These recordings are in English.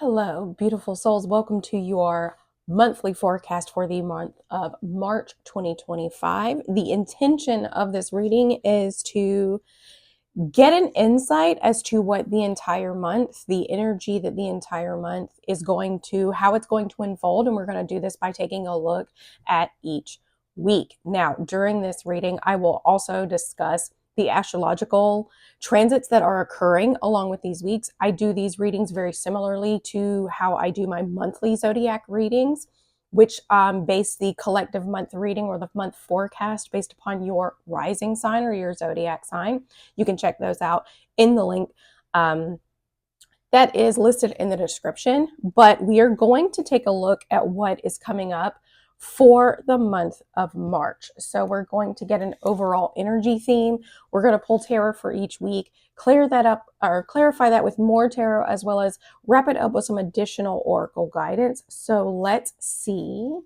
Hello, beautiful souls. Welcome to your monthly forecast for the month of March 2025. The intention of this reading is to get an insight as to what the entire month, the energy that the entire month is going to, how it's going to unfold. And we're going to do this by taking a look at each week. Now, during this reading, I will also discuss the astrological transits that are occurring along with these weeks. I do these readings very similarly to how I do my monthly zodiac readings, which base the collective month reading or the month forecast based upon your rising sign or your zodiac sign. You can check those out in the link that is listed in the description. But we are going to take a look at what is coming up for the month of March. So we're going to get an overall energy theme. We're going to pull tarot for each week, clear that up or clarify that with more tarot, as well as wrap it up with some additional oracle guidance. So let's see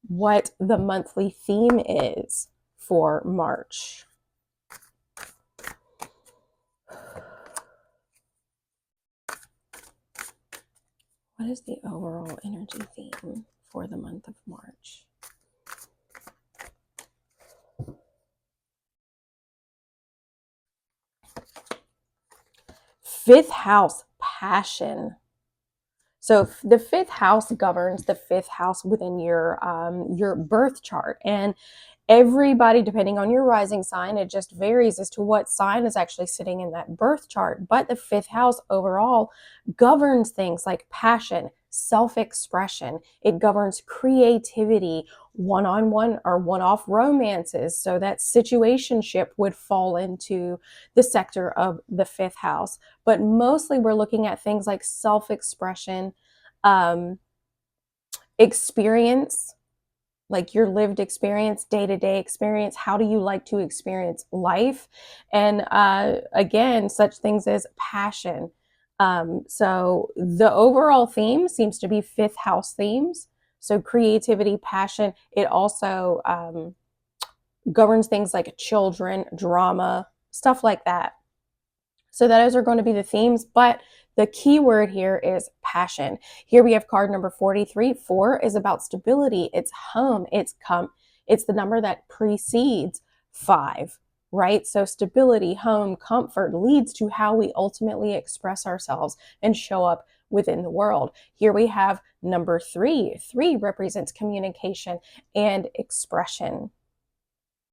what the monthly theme is for March. What is the overall energy theme for the month of March? Fifth house, passion. So the fifth house governs the fifth house within your birth chart, and everybody, depending on your rising sign, it just varies as to what sign is actually sitting in that birth chart. But the fifth house overall governs things like passion, self-expression. It governs creativity, one-on-one or one-off romances. So that situationship would fall into the sector of the fifth house. But mostly we're looking at things like self-expression, experience, like your lived experience, day-to-day experience. How do you like to experience life? And again, such things as passion. So the overall theme seems to be fifth house themes. So creativity, passion. It also governs things like children, drama, stuff like that. So those are going to be the themes, but the key word here is passion. Here we have card number 43. 4 is about stability. It's home. It's the number that precedes 5, right? So stability, home, comfort leads to how we ultimately express ourselves and show up within the world. Here we have number 3. 3 represents communication and expression,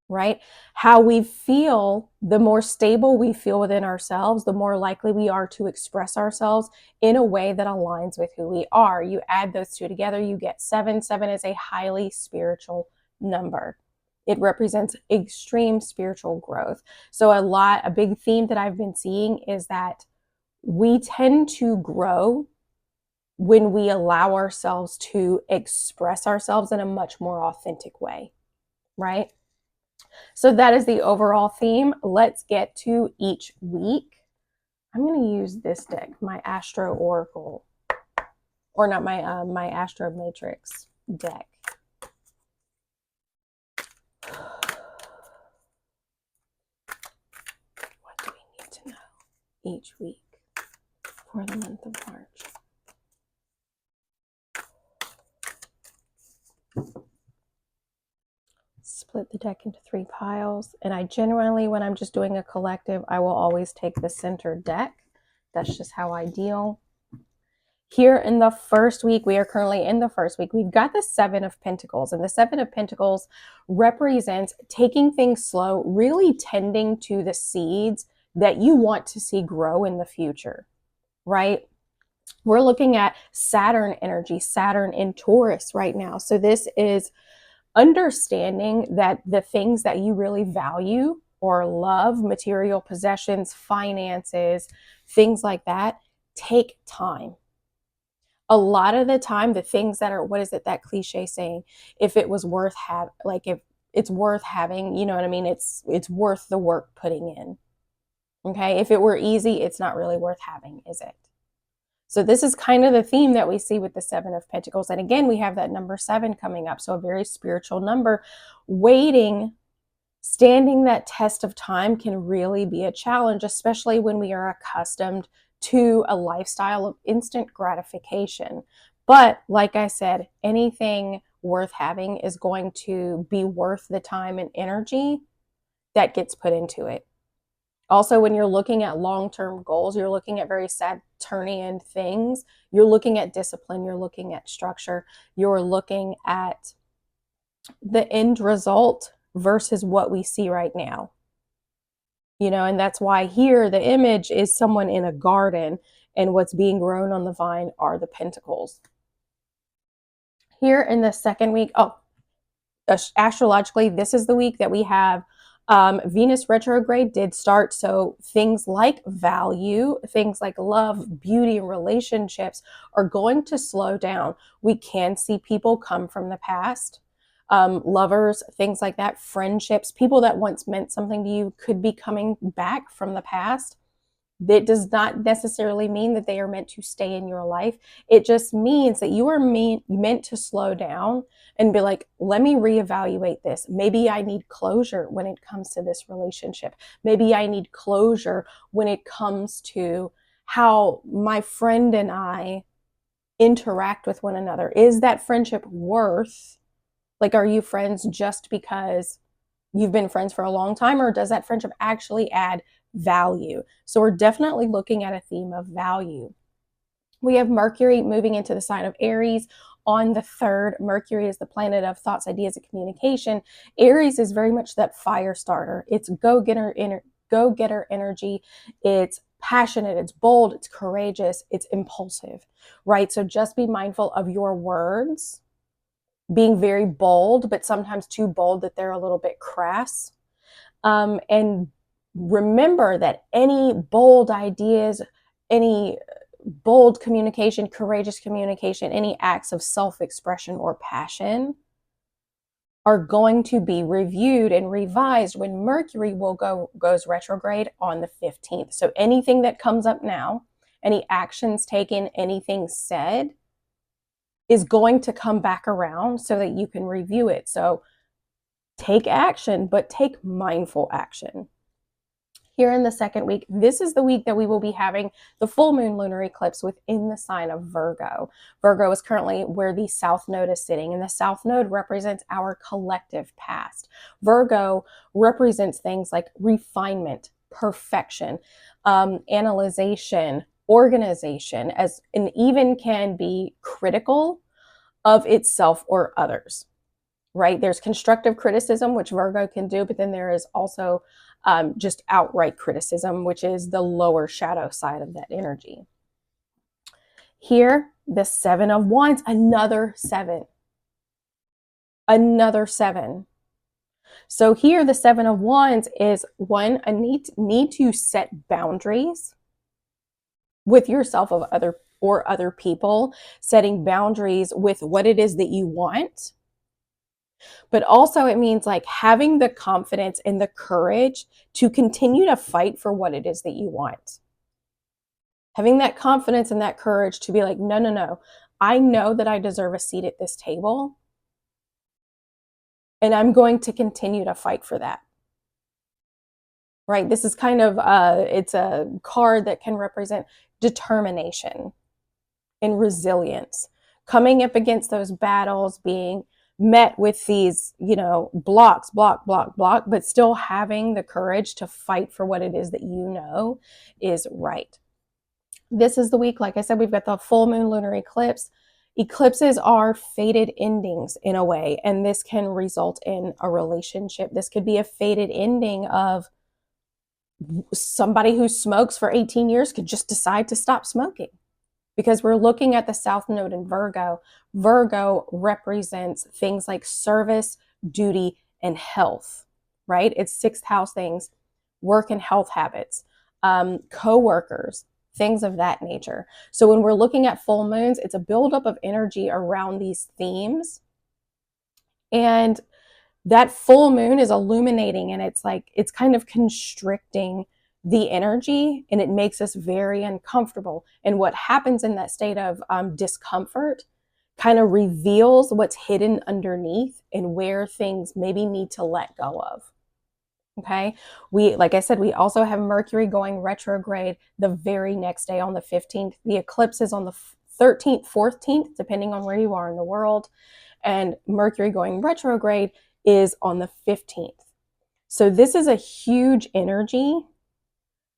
right? How we feel, the more stable we feel within ourselves, the more likely we are to express ourselves in a way that aligns with who we are. You add those two together, you get 7. 7 is a highly spiritual number. It represents extreme spiritual growth. So a big theme that I've been seeing is that we tend to grow when we allow ourselves to express ourselves in a much more authentic way, right? So that is the overall theme. Let's get to each week. I'm going to use this deck, my Astro Oracle, or not my my Astro Matrix deck. What do we need to know each week for the month of March? Split the deck into 3 piles, and I genuinely, when I'm just doing a collective, I will always take the center deck. That's just how I deal. Here in the first week, we are currently in the first week, we've got the 7 of Pentacles, and the 7 of Pentacles represents taking things slow, really tending to the seeds that you want to see grow in the future, right? We're looking at Saturn energy, Saturn in Taurus right now. So this is understanding that the things that you really value or love, material possessions, finances, things like that, take time. A lot of the time, the things that are, what is it, that cliche saying, if it was worth having, like if it's worth having, you know what I mean? It's worth the work putting in. Okay. If it were easy, it's not really worth having, is it? So this is kind of the theme that we see with the 7 of Pentacles. And again, we have that number 7 coming up. So a very spiritual number. Waiting, standing that test of time can really be a challenge, especially when we are accustomed to a lifestyle of instant gratification. But like I said, anything worth having is going to be worth the time and energy that gets put into it. Also, when you're looking at long-term goals, you're looking at very Saturnian things. You're looking at discipline, you're looking at structure, you're looking at the end result versus what we see right now. And that's why here the image is someone in a garden, and what's being grown on the vine are the pentacles. Here in the second week, astrologically, this is the week that we have Venus retrograde did start. So things like value, things like love, beauty, and relationships are going to slow down. We can see people come from the past. Lovers, things like that, friendships, people that once meant something to you could be coming back from the past. That does not necessarily mean that they are meant to stay in your life. It just means that you are meant to slow down and be like, let me reevaluate this. Maybe I need closure when it comes to this relationship. Maybe I need closure when it comes to how my friend and I interact with one another. Is that friendship worth, like, are you friends just because you've been friends for a long time, or does that friendship actually add value? So we're definitely looking at a theme of value. We have Mercury moving into the sign of Aries on the 3rd. Mercury is the planet of thoughts, ideas, and communication. Aries is very much that fire starter. It's go-getter energy. It's passionate, it's bold, it's courageous, it's impulsive, right? So just be mindful of your words being very bold, but sometimes too bold that they're a little bit crass. And remember that any bold ideas, any bold communication, courageous communication, any acts of self-expression or passion are going to be reviewed and revised when Mercury goes retrograde on the 15th. So anything that comes up now, any actions taken, anything said, is going to come back around so that you can review it. So take action, but take mindful action. Here in the second week, this is the week that we will be having the full moon lunar eclipse within the sign of Virgo. Virgo is currently where the South Node is sitting, and the South Node represents our collective past. Virgo represents things like refinement, perfection, analyzation, organization, and even can be critical of itself or others, right? There's constructive criticism, which Virgo can do, but then there is also just outright criticism, which is the lower shadow side of that energy. Here, the 7 of Wands, another 7. Another 7. So here, the 7 of Wands is one, a need to set boundaries with yourself or other people, setting boundaries with what it is that you want. But also it means like having the confidence and the courage to continue to fight for what it is that you want. Having that confidence and that courage to be like, no, I know that I deserve a seat at this table, and I'm going to continue to fight for that. Right? This is kind of, it's a card that can represent determination and resilience. Coming up against those battles, being met with these, block, but still having the courage to fight for what it is that you know is right. This is the week, like I said, we've got the full moon lunar eclipse. Eclipses are fated endings in a way, and this can result in a relationship. This could be a fated ending of somebody who smokes for 18 years could just decide to stop smoking. Because we're looking at the South Node in Virgo. Virgo represents things like service, duty, and health, right? It's 6th house things, work and health habits, co-workers, things of that nature. So when we're looking at full moons, it's a buildup of energy around these themes. And that full moon is illuminating, and it's kind of constricting the energy, and it makes us very uncomfortable. And what happens in that state of discomfort kind of reveals what's hidden underneath and where things maybe need to let go of. Okay. Like I said, we also have Mercury going retrograde the very next day on the 15th. The eclipse is on the 13th, 14th, depending on where you are in the world. And Mercury going retrograde is on the 15th. So this is a huge energy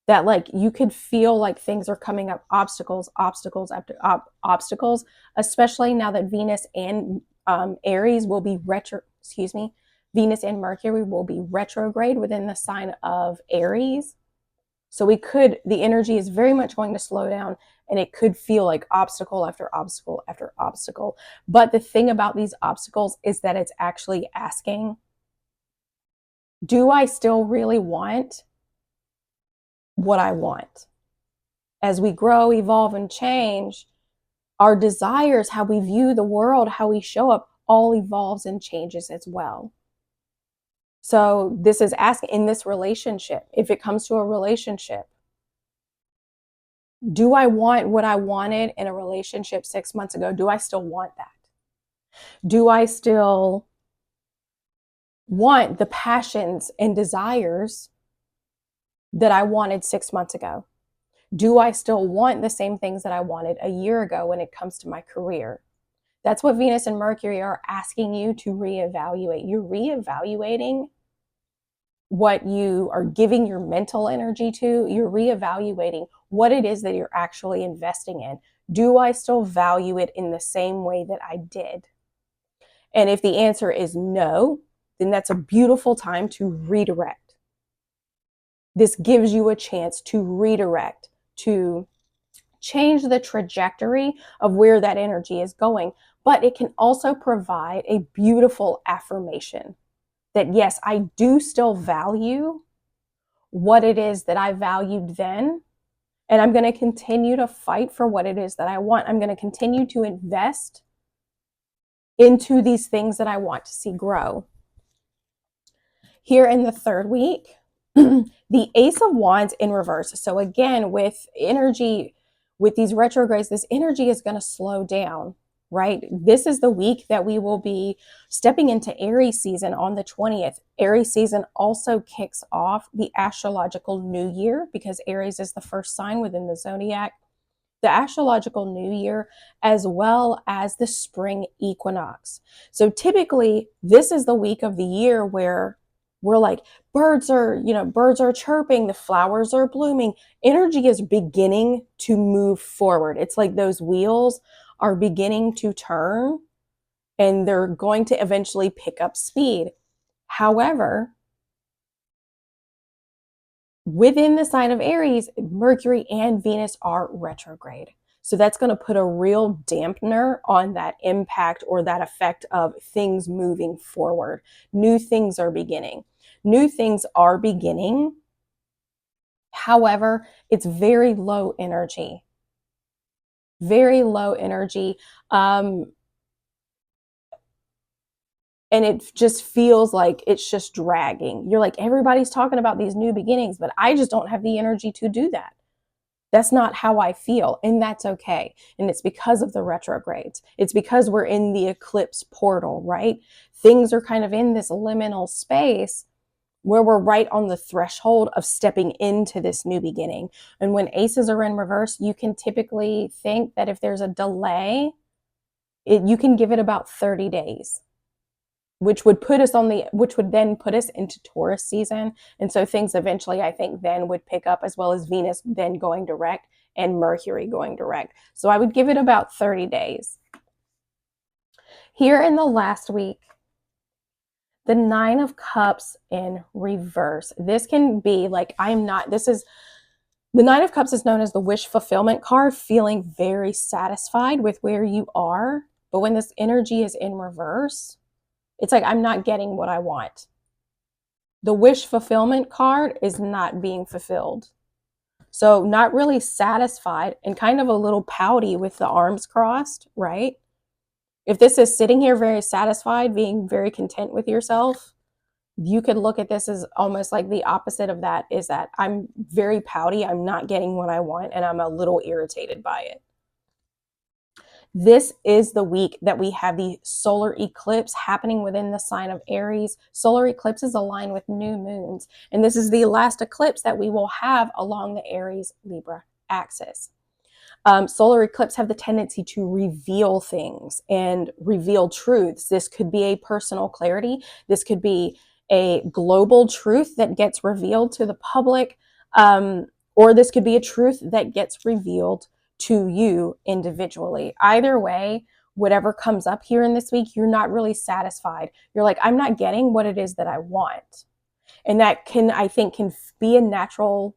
that, like, you could feel like things are coming up, obstacles after obstacles, especially now that Venus and Aries will be Venus and Mercury will be retrograde within the sign of Aries. So the energy is very much going to slow down, and it could feel like obstacle after obstacle after obstacle. But the thing about these obstacles is that it's actually asking, do I still really want what I want? As we grow, evolve, and change, our desires, how we view the world, how we show up, all evolves and changes as well. So this is asking, in this relationship, if it comes to a relationship, do I want what I wanted in a relationship 6 months ago? Do I still want that? Do I still want the passions and desires that I wanted 6 months ago? Do I still want the same things that I wanted a year ago when it comes to my career? That's what Venus and Mercury are asking you to reevaluate. You're reevaluating what you are giving your mental energy to. You're reevaluating what it is that you're actually investing in. Do I still value it in the same way that I did? And if the answer is no, then that's a beautiful time to redirect. This gives you a chance to redirect, to change the trajectory of where that energy is going. But it can also provide a beautiful affirmation that, yes, I do still value what it is that I valued then. And I'm going to continue to fight for what it is that I want. I'm going to continue to invest into these things that I want to see grow. Here in the third week, the Ace of Wands in reverse. So again, with energy, with these retrogrades, this energy is going to slow down, right? This is the week that we will be stepping into Aries season on the 20th. Aries season also kicks off the astrological new year because Aries is the first sign within the zodiac. The astrological new year, as well as the spring equinox. So typically, this is the week of the year where we're like, birds are chirping, the flowers are blooming. Energy is beginning to move forward. It's like those wheels are beginning to turn and they're going to eventually pick up speed. However, within the sign of Aries, Mercury and Venus are retrograde. So that's going to put a real dampener on that impact or that effect of things moving forward. New things are beginning. New things are beginning. However, it's very low energy. Very low energy. And it just feels like it's just dragging. You're like, everybody's talking about these new beginnings, but I just don't have the energy to do that. That's not how I feel, and that's okay. And it's because of the retrogrades. It's because we're in the eclipse portal, right? Things are kind of in this liminal space where we're right on the threshold of stepping into this new beginning. And when aces are in reverse, you can typically think that if there's a delay, you can give it about 30 days. Which would then put us into Taurus season. And so things eventually, I think, then would pick up, as well as Venus then going direct and Mercury going direct. So I would give it about 30 days. Here in the last week, the Nine of Cups in reverse. This can be like, the Nine of Cups is known as the wish fulfillment card, feeling very satisfied with where you are. But when this energy is in reverse, it's like, I'm not getting what I want. The wish fulfillment card is not being fulfilled. So not really satisfied and kind of a little pouty with the arms crossed, right? If this is sitting here very satisfied, being very content with yourself, you could look at this as almost like the opposite of that, is that I'm very pouty, I'm not getting what I want, and I'm a little irritated by it. This is the week that we have the solar eclipse happening within the sign of Aries. Solar eclipses align with new moons, and this is the last eclipse that we will have along the Aries-Libra axis. Solar eclipse have the tendency to reveal things and reveal truths. This could be a personal clarity. This could be a global truth that gets revealed to the public, or this could be a truth that gets revealed to you individually. Either way, whatever comes up here in this week, you're not really satisfied. You're like, I'm not getting what it is that I want. And that can, I think, can be a natural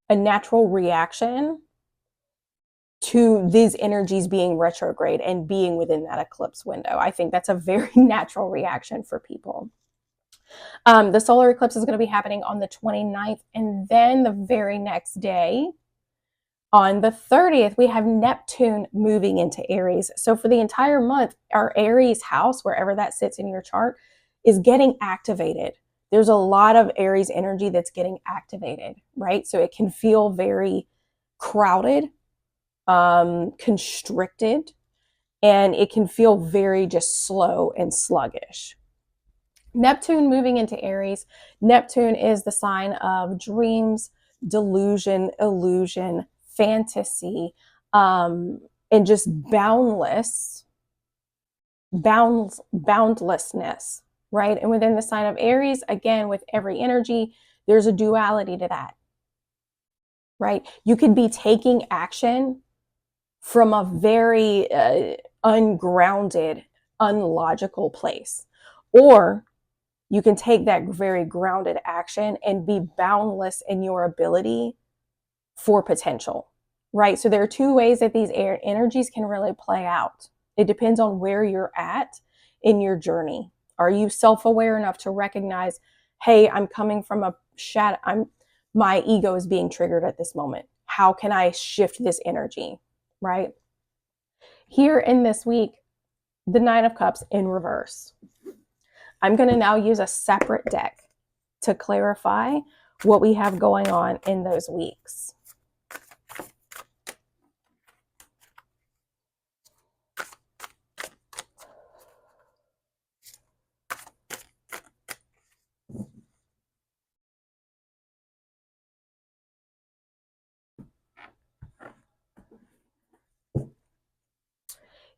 reaction to these energies being retrograde and being within that eclipse window. I think that's a very natural reaction for people. The solar eclipse is going to be happening on the 29th, and then the very next day, on the 30th, we have Neptune moving into Aries. So for the entire month, our Aries house, wherever that sits in your chart, is getting activated. There's a lot of Aries energy that's getting activated, right? So it can feel very crowded, constricted, and it can feel very just slow and sluggish. Neptune moving into Aries. Neptune is the sign of dreams, delusion, illusion, fantasy, and just boundlessness, right? And within the sign of Aries, again, with every energy, there's a duality to that, right? You could be taking action from a very ungrounded, unlogical place. Or you can take that very grounded action and be boundless in your ability for potential, right? So there are two ways that these energies can really play out. It depends on where you're at in your journey. Are you self-aware enough to recognize, hey, I'm coming from a shadow, my ego is being triggered at this moment. How can I shift this energy? Right? Here in this week, the Nine of Cups in reverse. I'm going to now use a separate deck to clarify what we have going on in those weeks.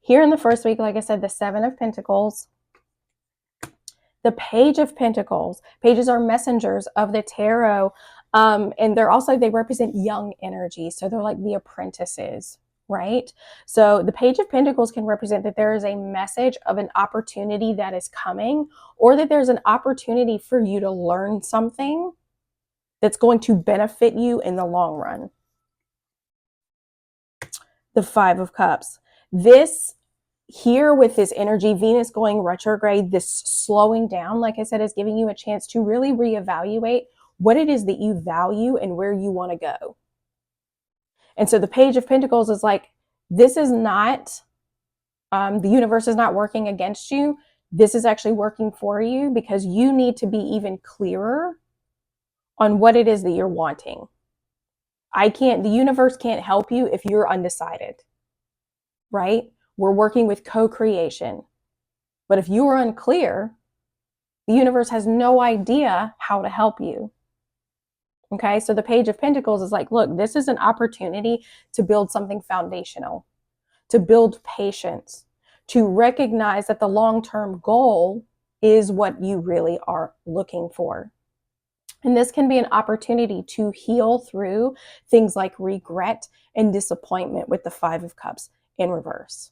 Here in the first week, like I said, the Seven of Pentacles, the Page of Pentacles. Pages are messengers of the tarot, and they represent young energy. So they're like the apprentices, right? So the Page of Pentacles can represent that there is a message of an opportunity that is coming, or that there's an opportunity for you to learn something that's going to benefit you in the long run. The Five of Cups. This here with this energy, Venus going retrograde, this slowing down, like I said, is giving you a chance to really reevaluate what it is that you value and where you want to go. And so the Page of Pentacles is like, this is not, the universe is not working against you. This is actually working for you, because you need to be even clearer on what it is that you're wanting. The universe can't help you if you're undecided, right? We're working with co-creation. But if you are unclear, the universe has no idea how to help you. Okay, so the Page of Pentacles is like, look, this is an opportunity to build something foundational, to build patience, to recognize that the long-term goal is what you really are looking for. And this can be an opportunity to heal through things like regret and disappointment with the Five of Cups in reverse.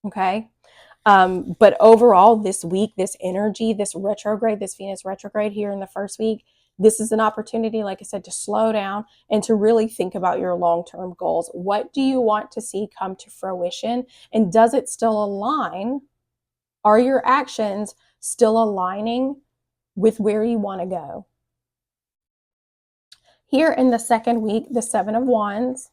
Okay. But overall, this week, this energy, this retrograde, this Venus retrograde here in the first week, this is an opportunity, like I said, to slow down and to really think about your long-term goals. What do you want to see come to fruition? And does it still align? Are your actions still aligning with where you want to go? Here in the second week, the Seven of Wands,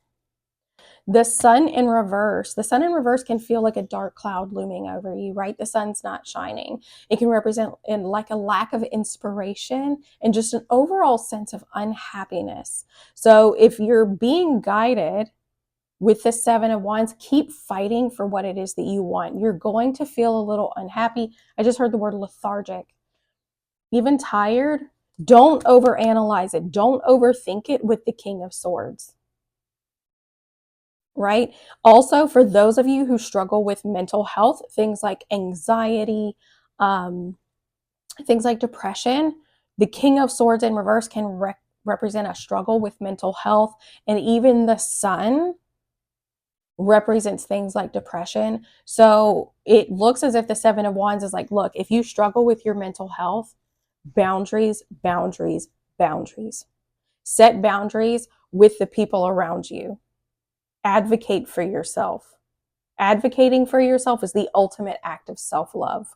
the Sun in reverse. The Sun in reverse can feel like a dark cloud looming over you, right? The sun's not shining. It can represent like a lack of inspiration and just an overall sense of unhappiness. So if you're being guided With the Seven of Wands, keep fighting for what it is that you want. You're going to feel a little unhappy. I just heard the word lethargic. Even tired. Don't overanalyze it. Don't overthink it with the King of Swords. Right? Also, for those of you who struggle with mental health, things like anxiety, things like depression, the King of Swords in reverse can represent a struggle with mental health. And even the Sun represents things like depression. So it looks as if the Seven of Wands is like, look, if you struggle with your mental health, boundaries, boundaries, boundaries. Set boundaries with the people around you. Advocate for yourself. Advocating for yourself is the ultimate act of self-love.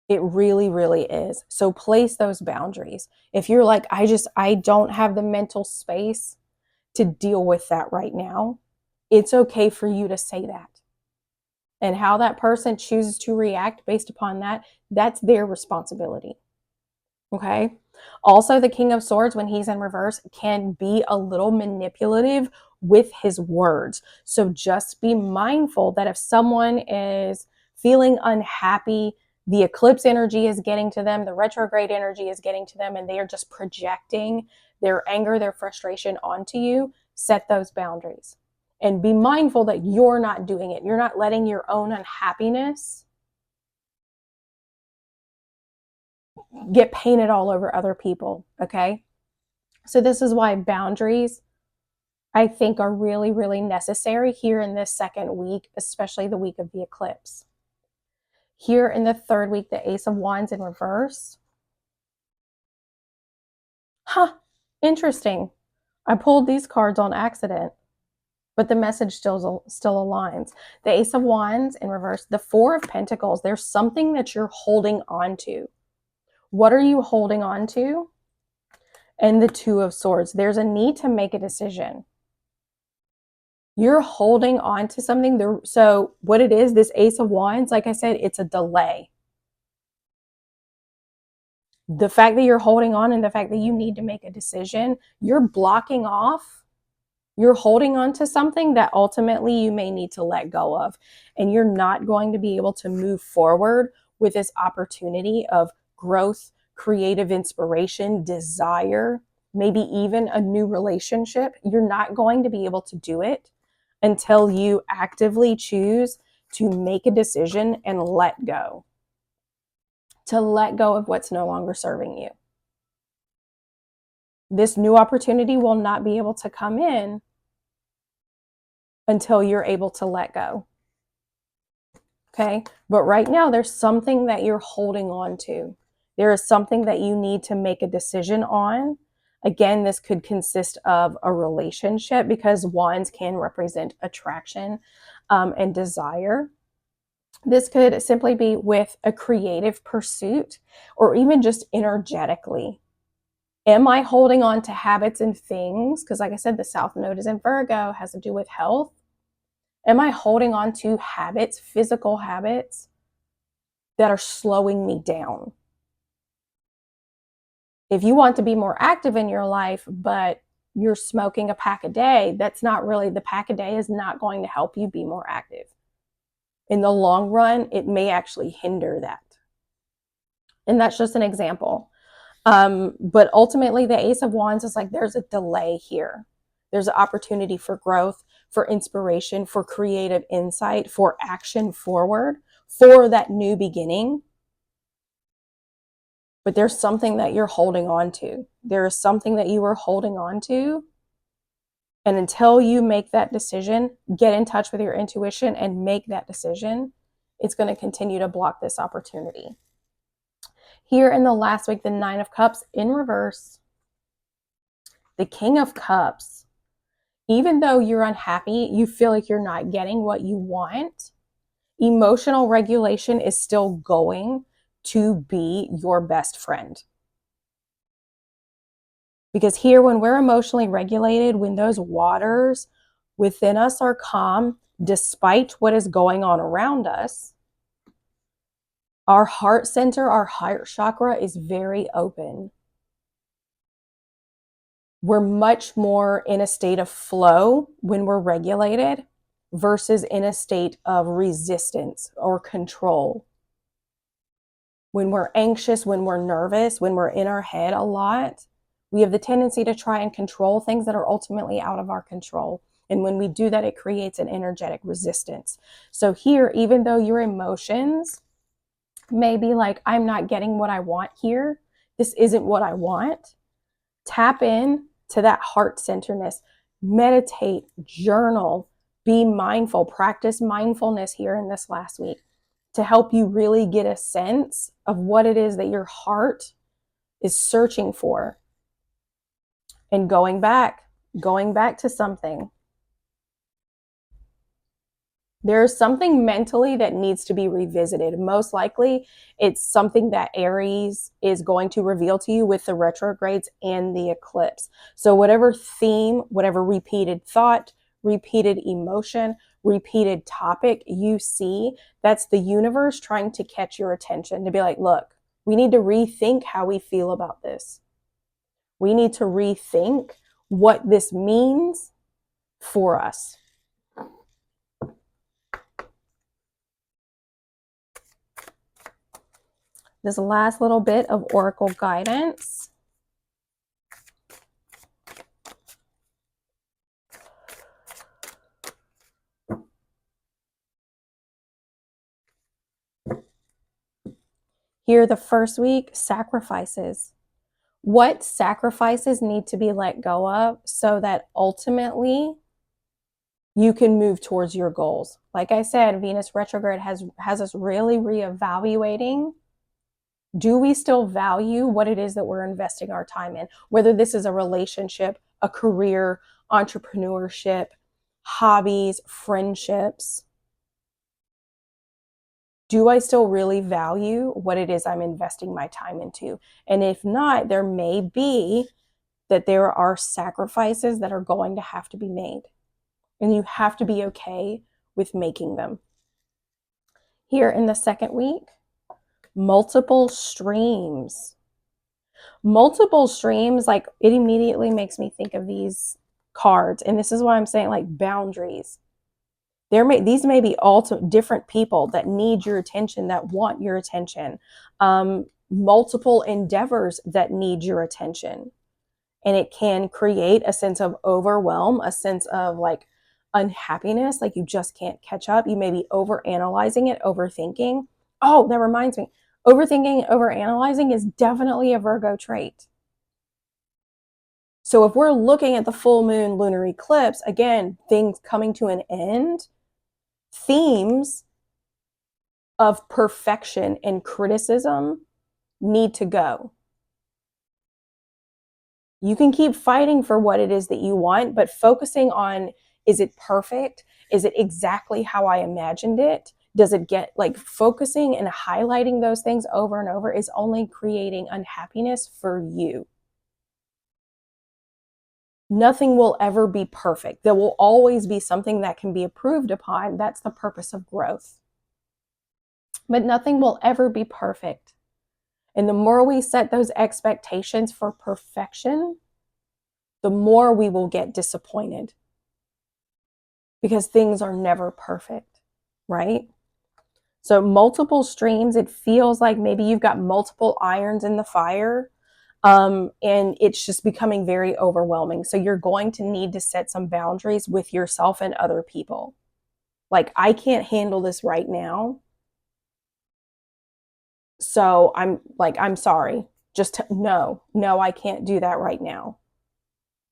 It really, really is. So place those boundaries. If you're like, I don't have the mental space to deal with that right now, it's okay for you to say that. And how that person chooses to react based upon that, that's their responsibility. Okay? Also, the King of Swords, when he's in reverse, can be a little manipulative with his words. So just be mindful that if someone is feeling unhappy, the eclipse energy is getting to them, the retrograde energy is getting to them, and they are just projecting their anger, their frustration onto you, set those boundaries. And be mindful that you're not doing it. You're not letting your own unhappiness get painted all over other people, okay? So this is why boundaries, I think, are really, really necessary here in this second week, especially the week of the eclipse. Here in the third week, the Ace of Wands in reverse. Interesting. I pulled these cards on accident, but the message still aligns. The Ace of Wands in reverse, the Four of Pentacles, there's something that you're holding on to. What are you holding on to? And the Two of Swords, there's a need to make a decision. You're holding on to something. So what it is, this Ace of Wands, like I said, it's a delay. The fact that you're holding on and the fact that you need to make a decision, you're blocking off. You're holding on to something that ultimately you may need to let go of. And you're not going to be able to move forward with this opportunity of growth, creative inspiration, desire, maybe even a new relationship. You're not going to be able to do it until you actively choose to make a decision and let go. To let go of what's no longer serving you. This new opportunity will not be able to come in until you're able to let go. Okay? But right now, there's something that you're holding on to. There is something that you need to make a decision on. Again, this could consist of a relationship because wands can represent attraction and desire. This could simply be with a creative pursuit or even just energetically. Am I holding on to habits and things? Because like I said, the South Node is in Virgo, has to do with health. Am I holding on to habits, physical habits that are slowing me down? If you want to be more active in your life, but you're smoking a pack a day, that's not really, the pack a day is not going to help you be more active. In the long run, it may actually hinder that. And that's just an example. But ultimately, the Ace of Wands is like, there's a delay here. There's an opportunity for growth, for inspiration, for creative insight, for action forward, for that new beginning. But there's something that you're holding on to. There is something that you are holding on to. And until you make that decision, get in touch with your intuition and make that decision, it's going to continue to block this opportunity. Here in the last week, the Nine of Cups in reverse, the King of Cups. Even though you're unhappy, you feel like you're not getting what you want, emotional regulation is still going to be your best friend. Because here, when we're emotionally regulated, when those waters within us are calm, despite what is going on around us, our heart center, our heart chakra is very open. we're much more in a state of flow when we're regulated versus in a state of resistance or control. When we're anxious, when we're nervous, when we're in our head a lot, we have the tendency to try and control things that are ultimately out of our control. And when we do that, it creates an energetic resistance. So here, even though your emotions may be like, I'm not getting what I want here, this isn't what I want, tap in to that heart centeredness, meditate, journal, be mindful, practice mindfulness here in this last week to help you really get a sense of what it is that your heart is searching for and going back to something. There's something mentally that needs to be revisited. Most likely, it's something that Aries is going to reveal to you with the retrogrades and the eclipse. So whatever theme, whatever repeated thought, repeated emotion, repeated topic you see, that's the universe trying to catch your attention to be like, look, we need to rethink how we feel about this. We need to rethink what this means for us. This last little bit of oracle guidance. Here, the first week, sacrifices. What sacrifices need to be let go of so that ultimately you can move towards your goals? Like I said, Venus retrograde has us really reevaluating. Do we still value what it is that we're investing our time in? Whether this is a relationship, a career, entrepreneurship, hobbies, friendships. Do I still really value what it is I'm investing my time into? And if not, there may be that there are sacrifices that are going to have to be made. And you have to be okay with making them. Here in the second week, multiple streams. Multiple streams, like it immediately makes me think of these cards. And this is why I'm saying like boundaries. These may be all different people that need your attention, that want your attention. Multiple endeavors that need your attention. And it can create a sense of overwhelm, a sense of like unhappiness, like you just can't catch up. You may be overanalyzing it, overthinking. Oh, that reminds me. Overthinking, overanalyzing is definitely a Virgo trait. So if we're looking at the full moon lunar eclipse, again, things coming to an end, themes of perfection and criticism need to go. You can keep fighting for what it is that you want, but focusing on, is it perfect? Is it exactly how I imagined it? Does it get like focusing and highlighting those things over and over is only creating unhappiness for you. Nothing will ever be perfect. There will always be something that can be improved upon. That's the purpose of growth. But nothing will ever be perfect. And the more we set those expectations for perfection, the more we will get disappointed. Because things are never perfect, right? So multiple streams, it feels like maybe you've got multiple irons in the fire. And it's just becoming very overwhelming. So you're going to need to set some boundaries with yourself and other people. Like, I can't handle this right now. So I'm sorry. No, I can't do that right now.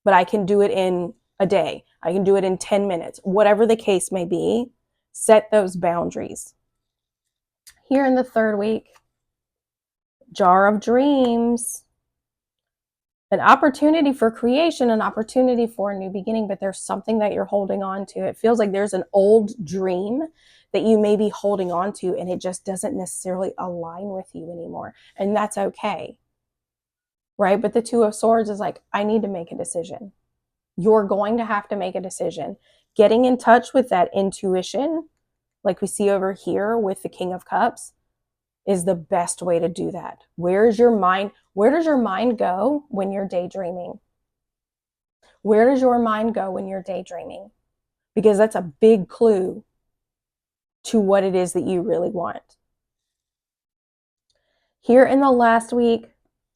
But I can do it in a day. I can do it in 10 minutes. Whatever the case may be, set those boundaries. Here in the third week, Jar of Dreams. An opportunity for creation, an opportunity for a new beginning, but there's something that you're holding on to. It feels like there's an old dream that you may be holding on to, and it just doesn't necessarily align with you anymore. And that's okay, right? But the Two of Swords is like, I need to make a decision. You're going to have to make a decision. Getting in touch with that intuition, like we see over here with the King of Cups, is the best way to do that. Where does your mind go when you're daydreaming? Where does your mind go when you're daydreaming? Because that's a big clue to what it is that you really want. Here in the last week,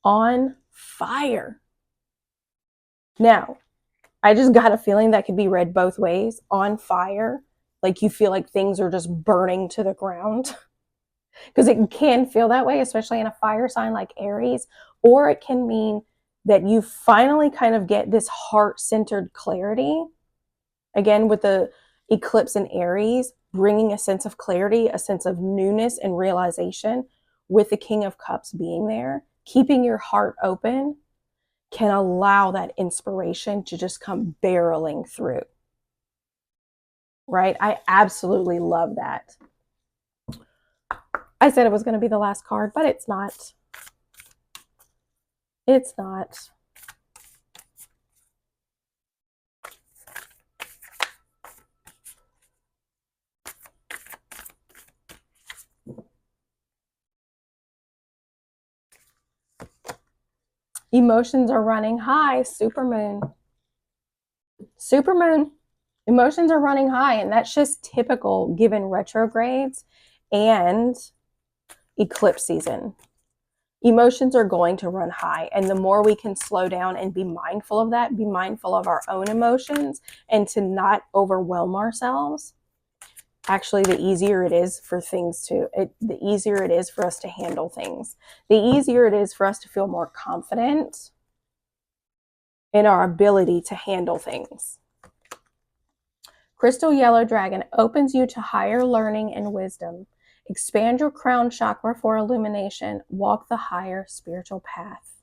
on fire. Now, I just got a feeling that could be read both ways. On fire, like you feel like things are just burning to the ground. Because it can feel that way, especially in a fire sign like Aries. Or it can mean that you finally kind of get this heart-centered clarity. Again, with the eclipse in Aries, bringing a sense of clarity, a sense of newness and realization, with the King of Cups being there, keeping your heart open can allow that inspiration to just come barreling through. Right? I absolutely love that. I said it was going to be the last card, but it's not. It's not. Emotions are running high. Supermoon. Supermoon. Emotions are running high, and that's just typical given retrogrades and eclipse season. Emotions are going to run high, and the more we can slow down and be mindful of that, be mindful of our own emotions, and to not overwhelm ourselves, actually the easier it is for the easier it is for us to handle things. The easier it is for us to feel more confident in our ability to handle things. Crystal Yellow Dragon opens you to higher learning and wisdom. Expand your crown chakra for illumination. Walk the higher spiritual path.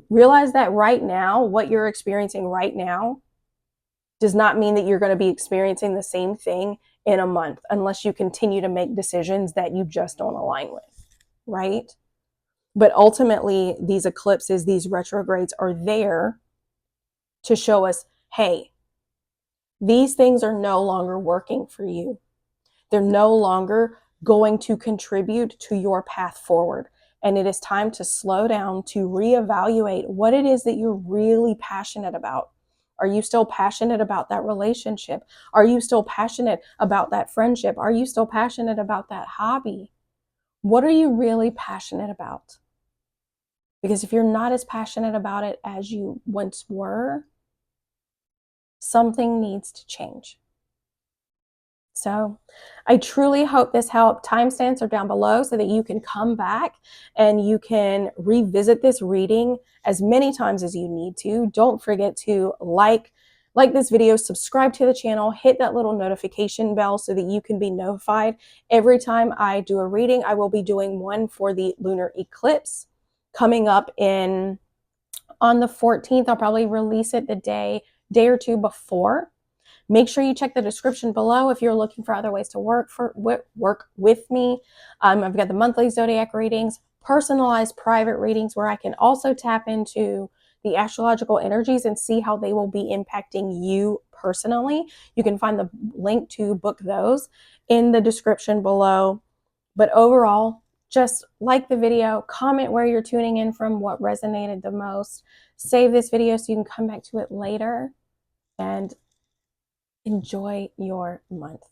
Realize that right now, what you're experiencing right now does not mean that you're going to be experiencing the same thing in a month unless you continue to make decisions that you just don't align with, right? But ultimately, these eclipses, these retrogrades are there to show us, hey, these things are no longer working for you. They're no longer going to contribute to your path forward. And it is time to slow down, to reevaluate what it is that you're really passionate about. Are you still passionate about that relationship? Are you still passionate about that friendship? Are you still passionate about that hobby? What are you really passionate about? Because if you're not as passionate about it as you once were, something needs to change. So I truly hope this helped. Timestamps are down below so that you can come back and you can revisit this reading as many times as you need to. Don't forget to like this video, subscribe to the channel, hit that little notification bell so that you can be notified every time I do a reading. I will be doing one for the lunar eclipse coming up on the 14th. I'll probably release it the day or two before. Make sure you check the description below if you're looking for other ways to work with me. I've got the monthly zodiac readings, personalized private readings where I can also tap into the astrological energies and see how they will be impacting you personally. You can find the link to book those in the description below. But overall, just like the video, comment where you're tuning in from, what resonated the most. Save this video so you can come back to it later, and enjoy your month.